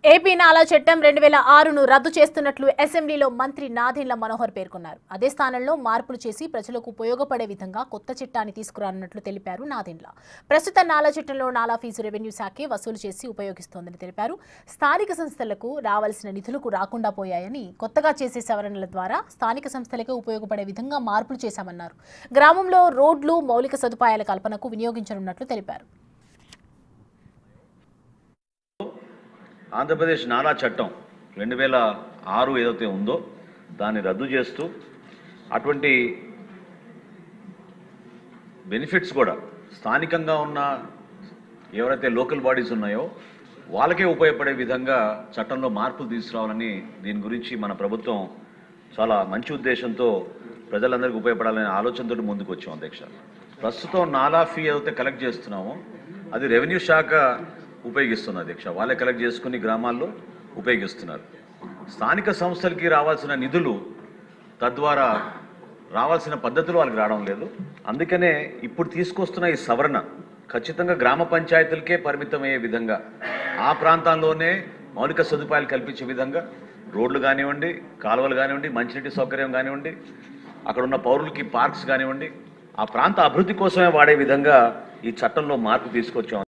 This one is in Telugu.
ఏపీ నాలా చట్టం 2006ను రద్దు చేస్తున్నట్లు అసెంబ్లీలో మంత్రి నాదెండ్ల మనోహర్ పేర్కొన్నారు. అదే స్థానంలో మార్పులు చేసి ప్రజలకు ఉపయోగపడే విధంగా కొత్త చట్టాన్ని తీసుకురానున్నట్లు తెలిపారు నాదెండ్ల. ప్రస్తుత నాలా చట్టంలో నాలా ఫీజు రెవెన్యూ శాఖే వసూలు చేసి ఉపయోగిస్తోందని తెలిపారు. స్థానిక సంస్థలకు రావాల్సిన నిధులకు రాకుండా పోయాయని, కొత్తగా చేసే సవరణల ద్వారా స్థానిక సంస్థలకే ఉపయోగపడే విధంగా మార్పులు చేశామన్నారు. గ్రామంలో రోడ్లు, మౌలిక సదుపాయాల కల్పనకు వినియోగించనున్నట్లు తెలిపారు. ఆంధ్రప్రదేశ్ నాలా చట్టం 2006 ఏదైతే ఉందో దాన్ని రద్దు చేస్తూ అటువంటి బెనిఫిట్స్ కూడా స్థానికంగా ఉన్న ఎవరైతే లోకల్ బాడీస్ ఉన్నాయో వాళ్ళకే ఉపయోగపడే విధంగా చట్టంలో మార్పులు తీసుకురావాలని, దీని గురించి మన ప్రభుత్వం చాలా మంచి ఉద్దేశంతో ప్రజలందరికీ ఉపయోగపడాలనే ఆలోచనతో ముందుకు వచ్చాం అధ్యక్ష. ప్రస్తుతం నాలా ఫీ ఏదైతే కలెక్ట్ చేస్తున్నామో అది రెవెన్యూ శాఖ ఉపయోగిస్తున్నారు అధ్యక్ష. వాళ్ళే కలెక్ట్ చేసుకుని గ్రామాల్లో ఉపయోగిస్తున్నారు. స్థానిక సంస్థలకి రావాల్సిన నిధులు తద్వారా రావాల్సిన పద్ధతులు వాళ్ళకి రావడం లేదు. అందుకనే ఇప్పుడు తీసుకొస్తున్న ఈ సవరణ ఖచ్చితంగా గ్రామ పంచాయతీలకే పరిమితమయ్యే విధంగా, ఆ ప్రాంతాల్లోనే మౌలిక సదుపాయాలు కల్పించే విధంగా రోడ్లు కానివ్వండి, కాలువలు కానివ్వండి, మంచినీటి సౌకర్యం కానివ్వండి, అక్కడ ఉన్న పౌరులకి పార్క్స్ కానివ్వండి, ఆ ప్రాంత అభివృద్ధి కోసమే వాడే విధంగా ఈ చట్టంలో మార్పు తీసుకొచ్చాం.